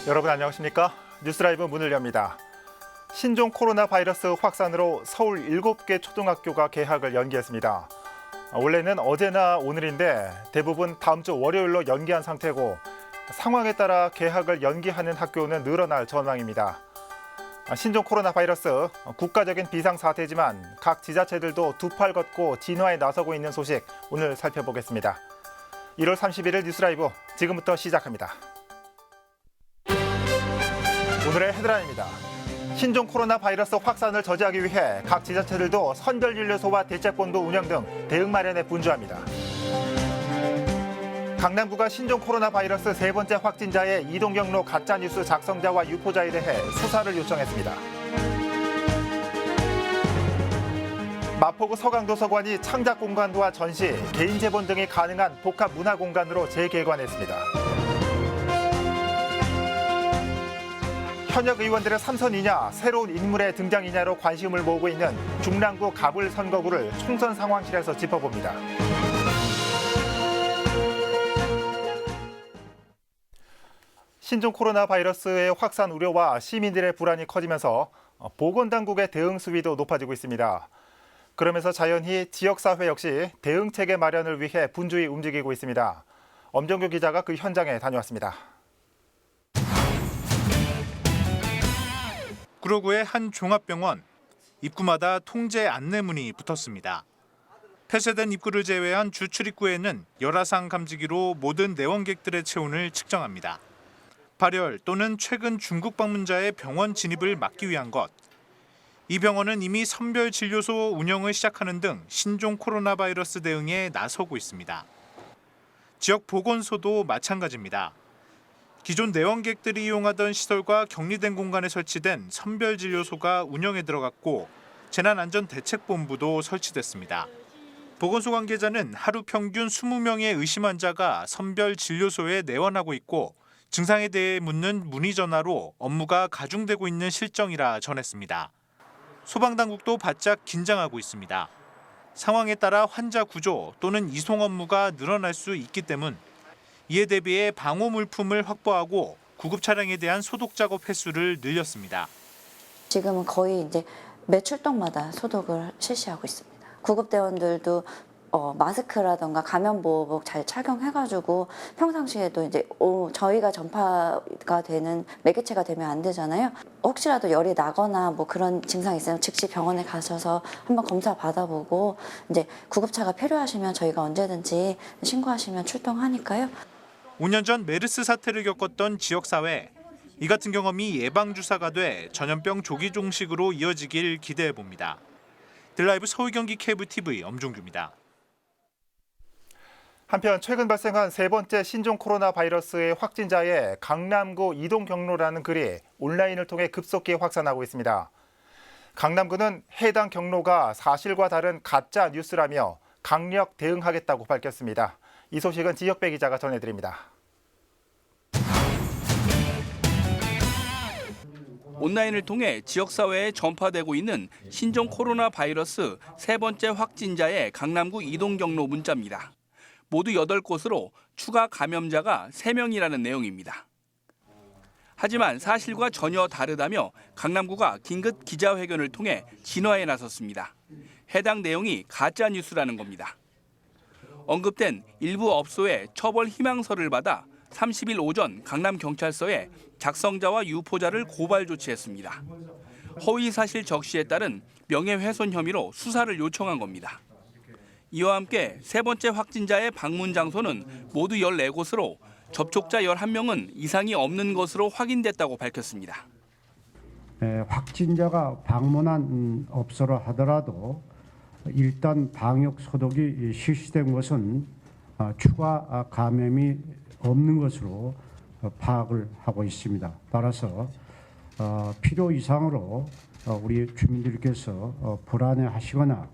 여러분 안녕하십니까? 뉴스라이브 문을 엽니다. 신종 코로나 바이러스 확산으로 서울 7개 초등학교가 개학을 연기했습니다. 원래는 어제나 오늘인데 대부분 다음 주 월요일로 연기한 상태고 상황에 따라 개학을 연기하는 학교는 늘어날 전망입니다. 신종 코로나 바이러스 국가적인 비상사태지만 각 지자체들도 두 팔 걷고 진화에 나서고 있는 소식 오늘 살펴보겠습니다. 1월 31일 뉴스라이브 지금부터 시작합니다. 오늘의 헤드라인입니다. 신종 코로나 바이러스 확산을 저지하기 위해 각 지자체들도 선별진료소와 대책본부 운영 등 대응 마련에 분주합니다. 강남구가 신종 코로나 바이러스 세 번째 확진자의 이동 경로 가짜뉴스 작성자와 유포자에 대해 수사를 요청했습니다. 마포구 서강도서관이 창작 공간과 전시, 개인 제본 등이 가능한 복합 문화 공간으로 재개관했습니다. 현역 의원들의 삼선이냐, 새로운 인물의 등장이냐로 관심을 모으고 있는 중랑구 가불 선거구를 총선 상황실에서 짚어봅니다. 신종 코로나 바이러스의 확산 우려와 시민들의 불안이 커지면서 보건당국의 대응 수위도 높아지고 있습니다. 그러면서 자연히 지역사회 역시 대응체계 마련을 위해 분주히 움직이고 있습니다. 엄정규 기자가 그 현장에 다녀왔습니다. 구로구의 한 종합병원, 입구마다 통제 안내문이 붙었습니다. 폐쇄된 입구를 제외한 주출입구에는 열화상 감지기로 모든 내원객들의 체온을 측정합니다. 발열 또는 최근 중국 방문자의 병원 진입을 막기 위한 것. 이 병원은 이미 선별진료소 운영을 시작하는 등 신종 코로나 바이러스 대응에 나서고 있습니다. 지역 보건소도 마찬가지입니다. 기존 내원객들이 이용하던 시설과 격리된 공간에 설치된 선별진료소가 운영에 들어갔고 재난안전대책본부도 설치됐습니다. 보건소 관계자는 하루 평균 20명의 의심 환자가 선별진료소에 내원하고 있고 증상에 대해 묻는 문의 전화로 업무가 가중되고 있는 실정이라 전했습니다. 소방당국도 바짝 긴장하고 있습니다. 상황에 따라 환자 구조 또는 이송 업무가 늘어날 수 있기 때문 이에 대비해 방호 물품을 확보하고 구급 차량에 대한 소독 작업 횟수를 늘렸습니다. 지금은 거의 이제 매 출동마다 소독을 실시하고 있습니다. 구급대원들도 마스크라던가 감염보호복 잘 착용해가지고 평상시에도 이제 저희가 전파가 되는 매개체가 되면 안 되잖아요. 혹시라도 열이 나거나 뭐 그런 증상이 있으면 즉시 병원에 가셔서 한번 검사 받아보고 이제 구급차가 필요하시면 저희가 언제든지 신고하시면 출동하니까요. 5년 전 메르스 사태를 겪었던 지역사회. 이 같은 경험이 예방주사가 돼 전염병 조기 종식으로 이어지길 기대해봅니다. 드라이브 서울 경기 케이블 TV 엄종규입니다. 한편 최근 발생한 세 번째 신종 코로나 바이러스의 확진자의 강남구 이동 경로라는 글이 온라인을 통해 급속히 확산하고 있습니다. 강남구는 해당 경로가 사실과 다른 가짜 뉴스라며 강력 대응하겠다고 밝혔습니다. 이 소식은 지역배 기자가 전해드립니다. 온라인을 통해 지역사회에 전파되고 있는 신종 코로나 바이러스 세 번째 확진자의 강남구 이동 경로 문자입니다. 모두 8곳으로 추가 감염자가 3명이라는 내용입니다. 하지만 사실과 전혀 다르다며 강남구가 긴급 기자회견을 통해 진화에 나섰습니다. 해당 내용이 가짜 뉴스라는 겁니다. 언급된 일부 업소의 처벌 희망서를 받아 30일 오전 강남경찰서에 작성자와 유포자를 고발 조치했습니다. 허위 사실 적시에 따른 명예훼손 혐의로 수사를 요청한 겁니다. 이와 함께 세 번째 확진자의 방문 장소는 모두 14곳으로 접촉자 11명은 이상이 없는 것으로 확인됐다고 밝혔습니다. 확진자가 방문한 업소라 하더라도 일단 방역 소독이 실시된 것은 추가 감염이 없는 것으로 파악을 하고 있습니다. 따라서 필요 이상으로 우리 주민들께서 불안해하시거나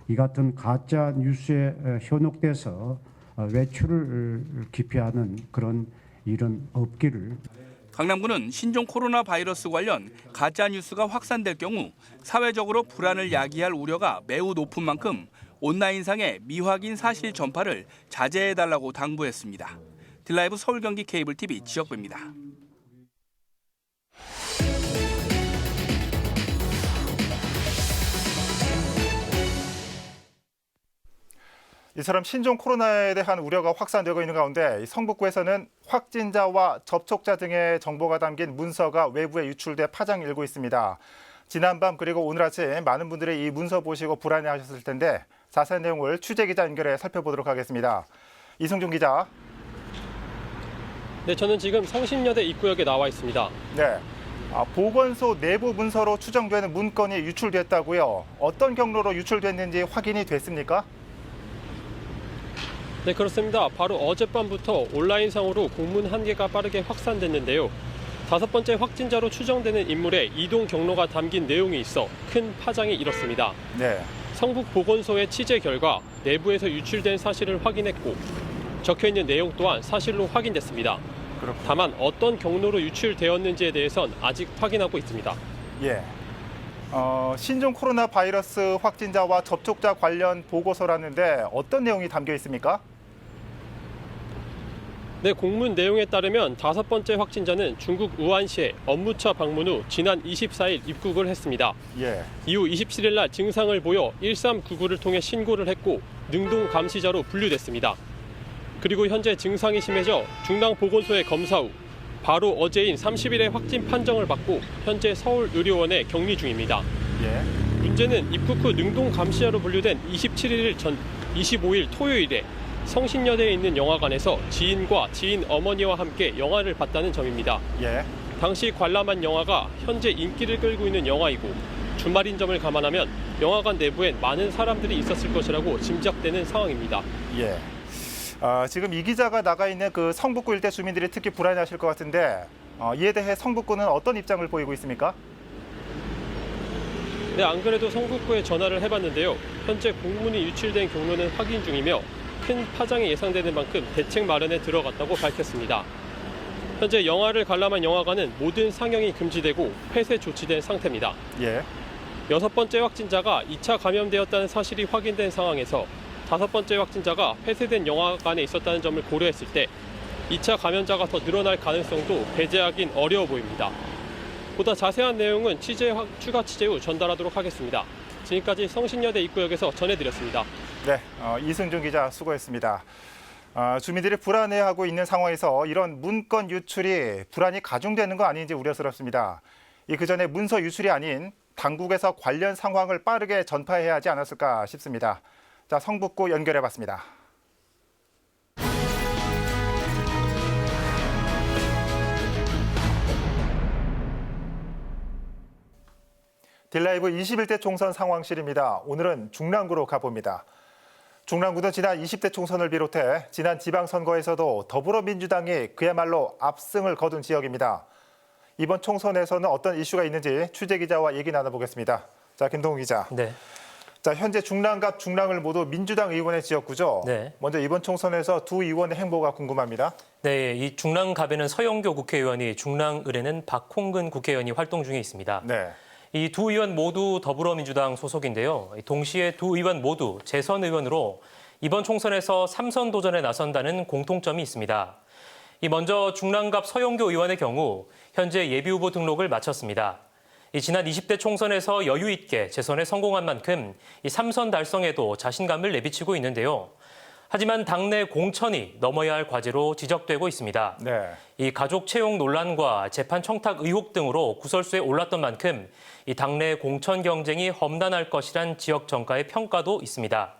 이 같은 가짜 뉴스에 현혹돼서 외출을 기피하는 그런 일은 없기를. 강남구는 신종 코로나 바이러스 관련 가짜 뉴스가 확산될 경우 사회적으로 불안을 야기할 우려가 매우 높은 만큼 온라인상의 미확인 사실 전파를 자제해달라고 당부했습니다. 드라이브 서울 경기 케이블 TV 지역배입니다. 이처럼 신종 코로나에 대한 우려가 확산되고 있는 가운데 이 성북구에서는 확진자와 접촉자 등의 정보가 담긴 문서가 외부에 유출돼 파장이 일고 있습니다. 지난밤 그리고 오늘 아침 많은 분들이 이 문서 보시고 불안해하셨을 텐데 자세한 내용을 취재기자 연결해 살펴보도록 하겠습니다. 이승준 기자. 네, 저는 지금 성신여대 입구역에 나와 있습니다. 네. 보건소 내부 문서로 추정되는 문건이 유출됐다고요. 어떤 경로로 유출됐는지 확인이 됐습니까? 네, 그렇습니다. 바로 어젯밤부터 온라인상으로 공문 한 개가 빠르게 확산됐는데요. 5번째 확진자로 추정되는 인물의 이동 경로가 담긴 내용이 있어 큰 파장이 일었습니다. 네. 성북 보건소의 취재 결과 내부에서 유출된 사실을 확인했고 적혀있는 내용 또한 사실로 확인됐습니다. 그렇군요. 다만 어떤 경로로 유출되었는지에 대해선 아직 확인하고 있습니다. 예. 신종 코로나 바이러스 확진자와 접촉자 관련 보고서라는데 어떤 내용이 담겨 있습니까? 네, 공문 내용에 따르면 5번째 확진자는 중국 우한시에 업무차 방문 후 지난 24일 입국을 했습니다. 예. 이후 27일 날 증상을 보여 1399를 통해 신고를 했고 능동 감시자로 분류됐습니다. 그리고 현재 증상이 심해져 중랑보건소에 검사 후 바로 어제인 30일에 확진 판정을 받고 현재 서울의료원에 격리 중입니다. 예. 문제는 입국 후 능동 감시자로 분류된 27일 전 25일 토요일에 성신여대에 있는 영화관에서 지인과 지인 어머니와 함께 영화를 봤다는 점입니다. 예. 당시 관람한 영화가 현재 인기를 끌고 있는 영화이고 주말인 점을 감안하면 영화관 내부엔 많은 사람들이 있었을 것이라고 짐작되는 상황입니다. 예. 지금 이 기자가 나가 있는 그 성북구 일대 주민들이 특히 불안해하실 것 같은데 이에 대해 성북구는 어떤 입장을 보이고 있습니까? 네, 안 그래도 성북구에 전화를 해봤는데요. 현재 공문이 유출된 경로는 확인 중이며 큰 파장이 예상되는 만큼 대책 마련에 들어갔다고 밝혔습니다. 현재 영화를 관람한 영화관은 모든 상영이 금지되고 폐쇄 조치된 상태입니다. 예. 6번째 확진자가 2차 감염되었다는 사실이 확인된 상황에서 5번째 확진자가 폐쇄된 영화관에 있었다는 점을 고려했을 때 2차 감염자가 더 늘어날 가능성도 배제하긴 어려워 보입니다. 보다 자세한 내용은 추가 취재 후 전달하도록 하겠습니다. 지금까지 성신여대 입구역에서 전해드렸습니다. 네, 이승준 기자 수고했습니다. 주민들이 불안해하고 있는 상황에서 이런 문건 유출이 불안이 가중되는 거 아닌지 우려스럽습니다. 그 전에 문서 유출이 아닌 당국에서 관련 상황을 빠르게 전파해야 하지 않았을까 싶습니다. 자, 성북구 연결해봤습니다. 딜라이브 21대 총선 상황실입니다. 오늘은 중랑구로 가봅니다. 중랑구는 지난 20대 총선을 비롯해 지난 지방선거에서도 더불어민주당이 그야말로 압승을 거둔 지역입니다. 이번 총선에서는 어떤 이슈가 있는지 취재기자와 얘기 나눠보겠습니다. 자, 김동훈 기자. 네. 자, 현재 중랑갑, 중랑을 모두 민주당 의원의 지역구죠. 네. 먼저 이번 총선에서 두 의원의 행보가 궁금합니다. 네, 이 중랑갑에는 서영교 국회의원이, 중랑을에는 박홍근 국회의원이 활동 중에 있습니다. 네. 이 두 의원 모두 더불어민주당 소속인데요. 동시에 두 의원 모두 재선 의원으로 이번 총선에서 3선 도전에 나선다는 공통점이 있습니다. 먼저 중랑갑 서영교 의원의 경우 현재 예비후보 등록을 마쳤습니다. 지난 20대 총선에서 여유 있게 재선에 성공한 만큼 3선 달성에도 자신감을 내비치고 있는데요. 하지만 당내 공천이 넘어야 할 과제로 지적되고 있습니다. 네. 이 가족 채용 논란과 재판 청탁 의혹 등으로 구설수에 올랐던 만큼 이 당내 공천 경쟁이 험난할 것이란 지역 정가의 평가도 있습니다.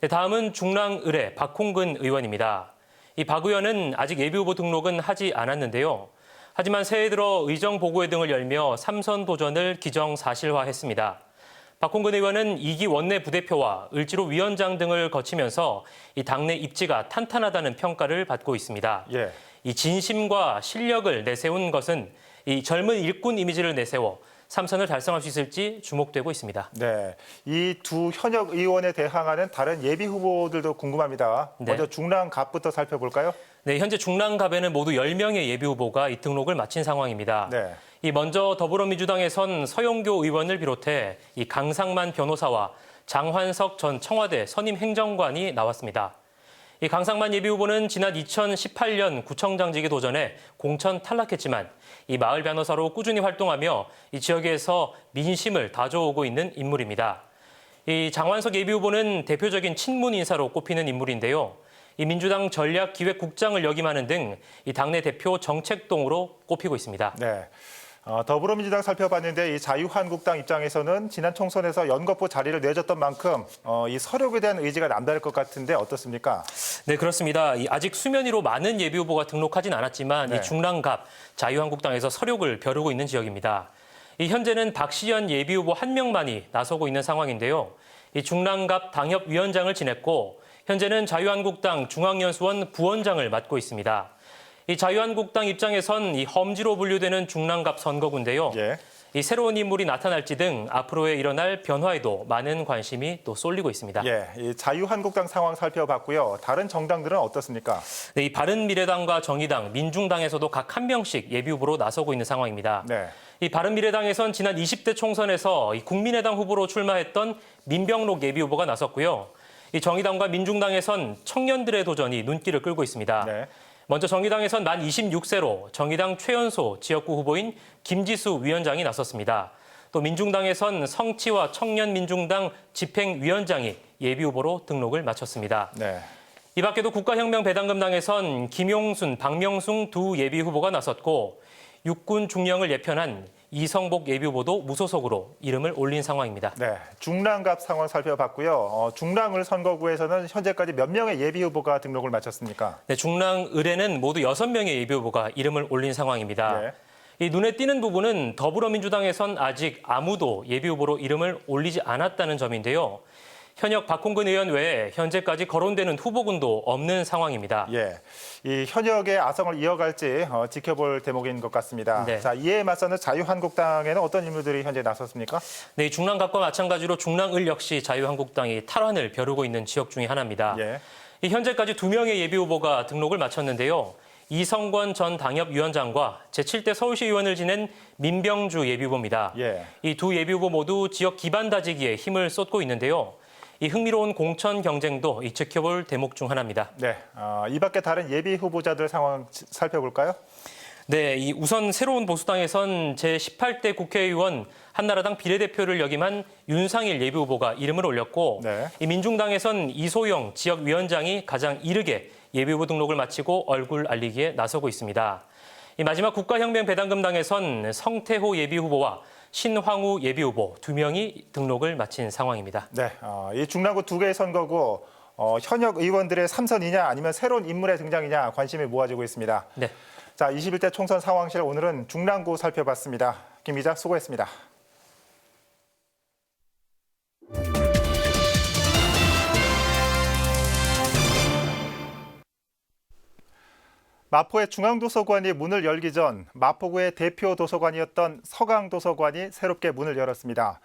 네, 다음은 중랑을의 박홍근 의원입니다. 이 박 의원은 아직 예비후보 등록은 하지 않았는데요. 하지만 새해 들어 의정 보고회 등을 열며 3선 도전을 기정사실화했습니다. 박홍근 의원은 2기 원내 부대표와 을지로 위원장 등을 거치면서 이 당내 입지가 탄탄하다는 평가를 받고 있습니다. 예. 이 진심과 실력을 내세운 것은 이 젊은 일꾼 이미지를 내세워 3선을 달성할 수 있을지 주목되고 있습니다. 네, 이 두 현역 의원에 대항하는 다른 예비 후보들도 궁금합니다. 네. 먼저 중랑갑부터 살펴볼까요? 네, 현재 중랑갑에는 모두 10명의 예비 후보가 이 등록을 마친 상황입니다. 네. 먼저 더불어민주당에선 서영교 의원을 비롯해 이 강상만 변호사와 장환석 전 청와대 선임 행정관이 나왔습니다. 이 강상만 예비후보는 지난 2018년 구청장직에 도전해 공천 탈락했지만 이 마을 변호사로 꾸준히 활동하며 이 지역에서 민심을 다져오고 있는 인물입니다. 이 장완석 예비후보는 대표적인 친문 인사로 꼽히는 인물인데요. 이 민주당 전략기획국장을 역임하는 등 이 당내 대표 정책동으로 꼽히고 있습니다. 네. 더불어민주당 살펴봤는데 이 자유한국당 입장에서는 지난 총선에서 연거푸 자리를 내줬던 만큼 이 서력에 대한 의지가 남다를 것 같은데 어떻습니까? 네, 그렇습니다. 아직 수면 위로 많은 예비후보가 등록하진 않았지만 네. 이 중랑갑 자유한국당에서 서력을 벼르고 있는 지역입니다. 이 현재는 박시연 예비후보 한 명만이 나서고 있는 상황인데요. 이 중랑갑 당협위원장을 지냈고 현재는 자유한국당 중앙연수원 부원장을 맡고 있습니다. 이 자유한국당 입장에선 이 험지로 분류되는 중랑갑 선거구인데요. 예. 이 새로운 인물이 나타날지 등 앞으로에 일어날 변화에도 많은 관심이 또 쏠리고 있습니다. 예, 이 자유한국당 상황 살펴봤고요. 다른 정당들은 어떻습니까? 네, 이 바른미래당과 정의당, 민중당에서도 각 한 명씩 예비후보로 나서고 있는 상황입니다. 네. 이 바른미래당에선 지난 20대 총선에서 이 국민의당 후보로 출마했던 민병록 예비후보가 나섰고요. 이 정의당과 민중당에선 청년들의 도전이 눈길을 끌고 있습니다. 네. 먼저 정의당에선 만 26세로 정의당 최연소 지역구 후보인 김지수 위원장이 나섰습니다. 또 민중당에선 성치와 청년민중당 집행위원장이 예비후보로 등록을 마쳤습니다. 네. 이 밖에도 국가혁명배당금당에선 김용순, 박명숙 두 예비후보가 나섰고 육군 중령을 예편한 이성복 예비후보도 무소속으로 이름을 올린 상황입니다. 네, 중랑갑 상황 살펴봤고요. 중랑을 선거구에서는 현재까지 몇 명의 예비후보가 등록을 마쳤습니까? 네, 중랑 을에는 모두 6명의 예비후보가 이름을 올린 상황입니다. 네. 이 눈에 띄는 부분은 더불어민주당에선 아직 아무도 예비후보로 이름을 올리지 않았다는 점인데요. 현역 박홍근 의원 외에 현재까지 거론되는 후보군도 없는 상황입니다. 예, 이 현역의 아성을 이어갈지 지켜볼 대목인 것 같습니다. 네. 자, 이에 맞서는 자유한국당에는 어떤 인물들이 현재 나섰습니까? 네, 중랑갑과 마찬가지로 중랑을 역시 자유한국당이 탈환을 벼르고 있는 지역 중에 하나입니다. 예. 이 현재까지 2명의 예비후보가 등록을 마쳤는데요. 이성권 전 당협위원장과 제7대 서울시 의원을 지낸 민병주 예비후보입니다. 예. 이 두 예비후보 모두 지역 기반 다지기에 힘을 쏟고 있는데요. 이 흥미로운 공천 경쟁도 지켜볼 대목 중 하나입니다. 네, 이 밖에 다른 예비 후보자들 상황 살펴볼까요? 네, 이 우선 새로운 보수당에선 제18대 국회의원 한나라당 비례대표를 역임한 윤상일 예비후보가 이름을 올렸고 네. 이 민중당에선 이소영 지역위원장이 가장 이르게 예비후보 등록을 마치고 얼굴 알리기에 나서고 있습니다. 이 마지막 국가혁명배당금당에선 성태호 예비후보와 신황우 예비후보 2명이 등록을 마친 상황입니다. 네, 이 중랑구 2개의 선거구 현역 의원들의 삼선이냐 아니면 새로운 인물의 등장이냐 관심이 모아지고 있습니다. 네. 자, 21대 총선 상황실 오늘은 중랑구 살펴봤습니다. 김 기자 수고했습니다. 마포의 중앙도서관이 문을 열기 전 마포구의 대표 도서관이었던 서강도서관이 새롭게 문을 열었습니다.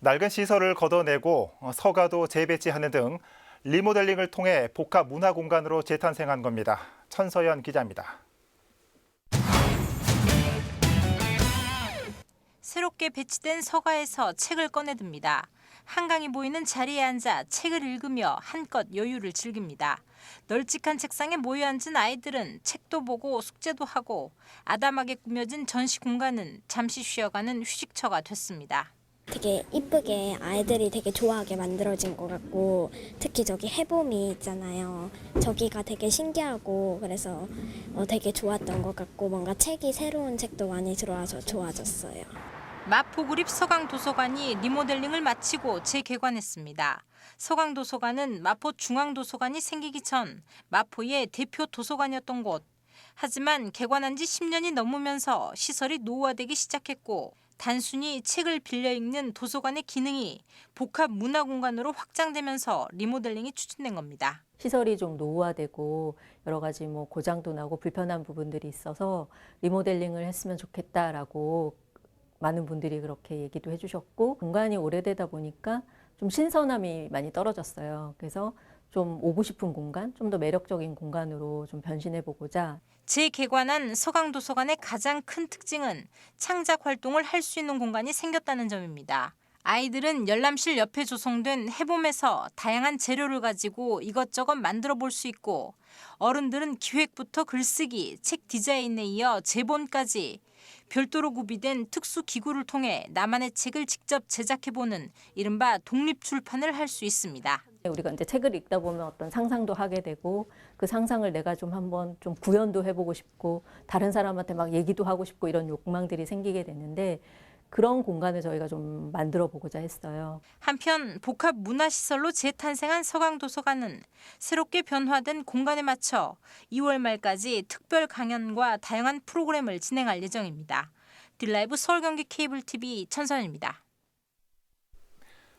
낡은 시설을 걷어내고 서가도 재배치하는 등 리모델링을 통해 복합 문화 공간으로 재탄생한 겁니다. 천서연 기자입니다. 새롭게 배치된 서가에서 책을 꺼내듭니다. 한강이 보이는 자리에 앉아 책을 읽으며 한껏 여유를 즐깁니다. 널찍한 책상에 모여 앉은 아이들은 책도 보고 숙제도 하고 아담하게 꾸며진 전시 공간은 잠시 쉬어가는 휴식처가 됐습니다. 되게 이쁘게 아이들이 되게 좋아하게 만들어진 것 같고 특히 저기 해봄이 있잖아요. 저기가 되게 신기하고 그래서 되게 좋았던 것 같고 뭔가 책이 새로운 책도 많이 들어와서 좋아졌어요. 마포구립 서강도서관이 리모델링을 마치고 재개관했습니다. 서강도서관은 마포중앙도서관이 생기기 전 마포의 대표 도서관이었던 곳. 하지만 개관한 지 10년이 넘으면서 시설이 노후화되기 시작했고 단순히 책을 빌려 읽는 도서관의 기능이 복합 문화 공간으로 확장되면서 리모델링이 추진된 겁니다. 시설이 좀 노후화되고 여러 가지 고장도 나고 불편한 부분들이 있어서 리모델링을 했으면 좋겠다라고 많은 분들이 그렇게 얘기도 해주셨고 공간이 오래되다 보니까 좀 신선함이 많이 떨어졌어요. 그래서 좀 오고 싶은 공간, 좀 더 매력적인 공간으로 좀 변신해보고자. 재개관한 서강도서관의 가장 큰 특징은 창작 활동을 할 수 있는 공간이 생겼다는 점입니다. 아이들은 열람실 옆에 조성된 해봄에서 다양한 재료를 가지고 이것저것 만들어 볼 수 있고 어른들은 기획부터 글쓰기, 책 디자인에 이어 제본까지 별도로 구비된 특수 기구를 통해 나만의 책을 직접 제작해보는 이른바 독립출판을 할 수 있습니다. 우리가 이제 책을 읽다 보면 어떤 상상도 하게 되고 그 상상을 내가 좀 한번 좀 구현도 해보고 싶고 다른 사람한테 막 얘기도 하고 싶고 이런 욕망들이 생기게 되는데 그런 공간을 저희가 좀 만들어 보고자 했어요. 한편 복합 문화시설로 재탄생한 서강도서관은 새롭게 변화된 공간에 맞춰 2월 말까지 특별 강연과 다양한 프로그램을 진행할 예정입니다. 딜라이브 서울 경기 케이블 TV 천선입니다.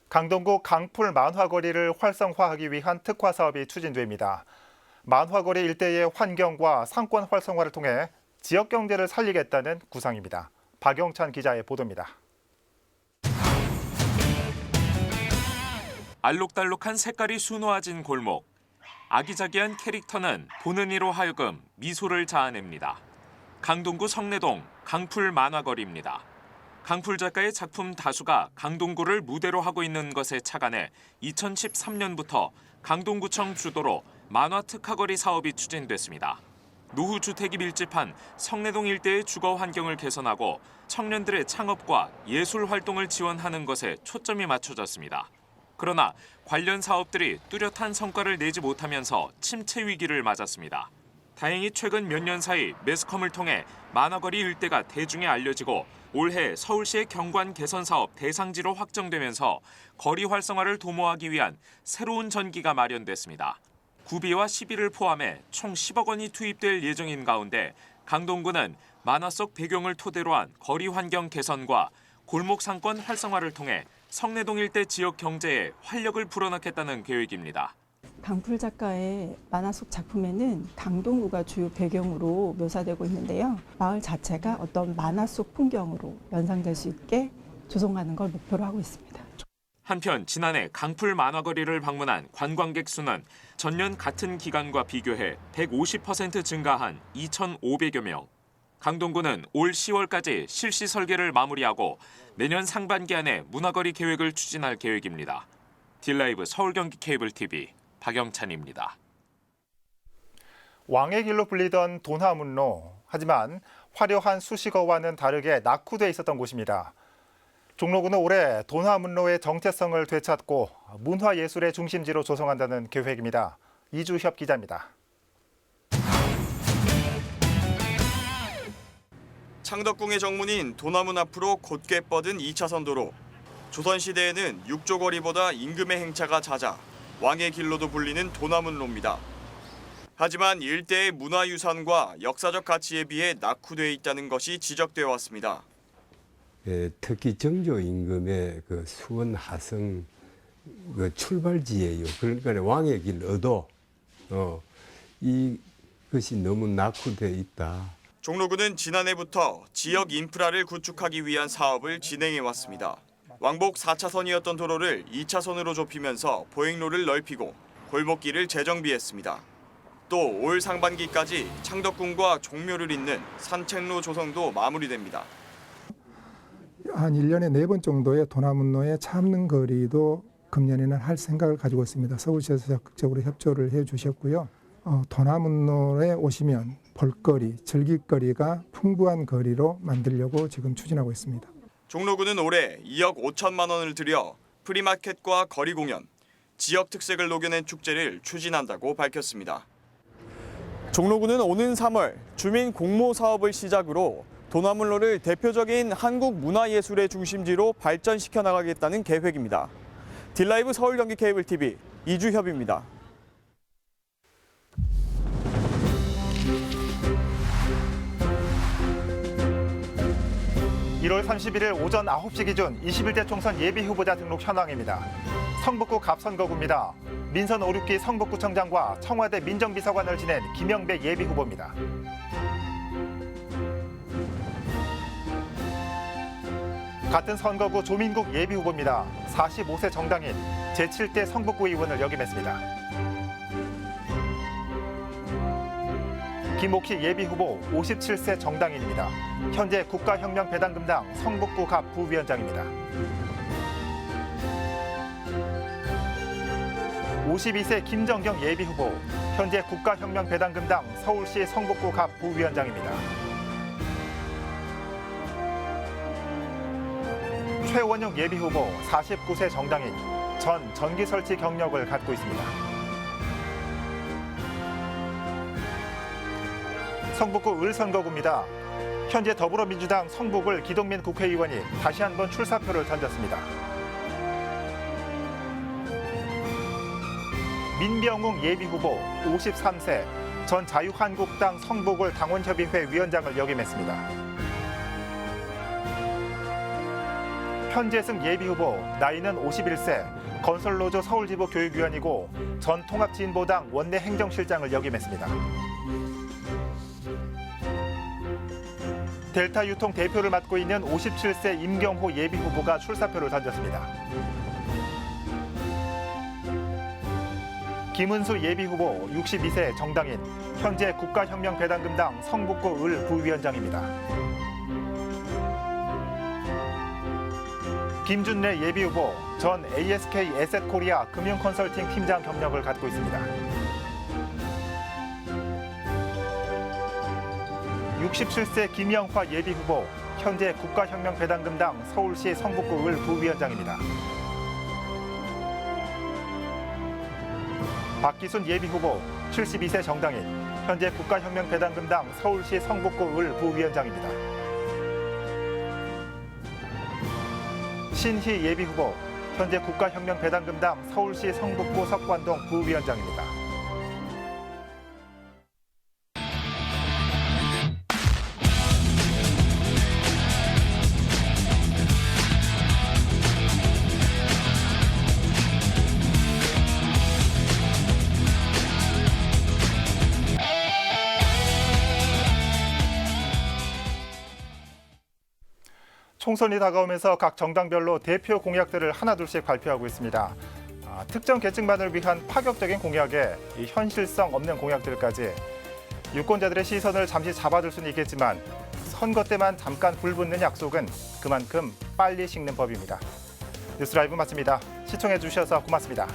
강동구 강풀 만화거리를 활성화하기 위한 특화 사업이 추진됩니다. 만화거리 일대의 환경과 상권 활성화를 통해 지역 경제를 살리겠다는 구상입니다. 박영찬 기자의 보도입니다. 알록달록한 색깔이 순화진 골목. 아기자기한 캐릭터는 보는 이로 하여금 미소를 자아냅니다. 강동구 성내동 강풀 만화거리입니다. 강풀 작가의 작품 다수가 강동구를 무대로 하고 있는 것에 착안해 2013년부터 강동구청 주도로 만화 특화거리 사업이 추진됐습니다. 노후 주택이 밀집한 성내동 일대의 주거 환경을 개선하고 청년들의 창업과 예술 활동을 지원하는 것에 초점이 맞춰졌습니다. 그러나 관련 사업들이 뚜렷한 성과를 내지 못하면서 침체 위기를 맞았습니다. 다행히 최근 몇 년 사이 매스컴을 통해 만화거리 일대가 대중에 알려지고 올해 서울시의 경관 개선 사업 대상지로 확정되면서 거리 활성화를 도모하기 위한 새로운 전기가 마련됐습니다. 구비와 시비를 포함해 총 10억 원이 투입될 예정인 가운데 강동구는 만화 속 배경을 토대로 한 거리 환경 개선과 골목 상권 활성화를 통해 성내동 일대 지역 경제에 활력을 불어넣겠다는 계획입니다. 강풀 작가의 만화 속 작품에는 강동구가 주요 배경으로 묘사되고 있는데요. 마을 자체가 어떤 만화 속 풍경으로 연상될 수 있게 조성하는 걸 목표로 하고 있습니다. 한편 지난해 강풀 만화거리를 방문한 관광객 수는 전년 같은 기간과 비교해 150% 증가한 2,500여 명. 강동구는 올 10월까지 실시 설계를 마무리하고 내년 상반기 안에 문화거리 계획을 추진할 계획입니다. 딜라이브 서울 경기 케이블 TV 박영찬입니다. 왕의 길로 불리던 도나문로, 하지만 화려한 수식어와는 다르게 낙후돼 있었던 곳입니다. 종로구는 올해 도나문로의 정체성을 되찾고 문화예술의 중심지로 조성한다는 계획입니다. 이주협 기자입니다. 창덕궁의 정문인 도나문 앞으로 곧게 뻗은 2차선 도로. 조선시대에는 육조거리보다 임금의 행차가 잦아 왕의 길로도 불리는 도나문로입니다. 하지만 일대의 문화유산과 역사적 가치에 비해 낙후돼 있다는 것이 지적되어 왔습니다. 특히 정조 임금의 그 수원 하성 그 출발지예요. 그러니까 왕의 길 얻어 이것이 너무 낙후돼 있다. 종로구는 지난해부터 지역 인프라를 구축하기 위한 사업을 진행해 왔습니다. 왕복 4차선이었던 도로를 2차선으로 좁히면서 보행로를 넓히고 골목길을 재정비했습니다. 또 올 상반기까지 창덕궁과 종묘를 잇는 산책로 조성도 마무리됩니다. 한 1년에 4번 정도의 도나문로의 참는 거리도 금년에는 할 생각을 가지고 있습니다. 서울시에서 적극적으로 협조를 해주셨고요. 도나문로에 오시면 볼거리, 즐길거리가 풍부한 거리로 만들려고 지금 추진하고 있습니다. 종로구는 올해 2억 5천만 원을 들여 프리마켓과 거리 공연, 지역 특색을 녹여낸 축제를 추진한다고 밝혔습니다. 종로구는 오는 3월 주민 공모 사업을 시작으로 도나문로를 대표적인 한국 문화예술의 중심지로 발전시켜 나가겠다는 계획입니다. 딜라이브 서울 경기 케이블 TV 이주협입니다. 1월 31일 오전 9시 기준 21대 총선 예비 후보자 등록 현황입니다. 성북구 갑선거구입니다. 민선 5, 6기 성북구청장과 청와대 민정비서관을 지낸 김영배 예비 후보입니다. 같은 선거구 조민국 예비 후보입니다. 45세 정당인 제7대 성북구 의원을 역임했습니다. 김옥희 예비 후보 57세 정당인입니다. 현재 국가혁명배당금당 성북구 갑 부위원장입니다. 52세 김정경 예비후보, 현재 국가혁명배당금당 서울시 성북구 갑 부위원장입니다. 최원용 예비후보, 49세 정당인, 전 전기설치 경력을 갖고 있습니다. 성북구 을선거구입니다. 현재 더불어민주당 성북을 기동민 국회의원이 다시 한번 출사표를 던졌습니다. 민병웅 예비후보, 53세, 전 자유한국당 성북을 당원협의회 위원장을 역임했습니다. 현재승 예비후보, 나이는 51세, 건설노조 서울지부 교육위원이고 전 통합진보당 원내 행정실장을 역임했습니다. 델타 유통 대표를 맡고 있는 57세 임경호 예비후보가 출사표를 던졌습니다. 김은수 예비후보, 62세 정당인, 현재 국가혁명배당금당 성북구 을 부위원장입니다. 김준래 예비후보, 전 ASK 에셋코리아 금융컨설팅 팀장 경력을 갖고 있습니다. 67세 김영화 예비후보, 현재 국가혁명배당금당 서울시 성북구 을 부위원장입니다. 박기순 예비후보, 72세 정당인, 현재 국가혁명배당금당 서울시 성북구 을 부위원장입니다. 신희 예비후보, 현재 국가혁명배당금당 서울시 성북구 석관동 부위원장입니다. 총선이 다가오면서 각 정당별로 대표 공약들을 하나둘씩 발표하고 있습니다. 특정 계층만을 위한 파격적인 공약에 이 현실성 없는 공약들까지 유권자들의 시선을 잠시 잡아둘 수는 있겠지만 선거 때만 잠깐 불붙는 약속은 그만큼 빨리 식는 법입니다. 뉴스라이브 마칩니다. 시청해 주셔서 고맙습니다.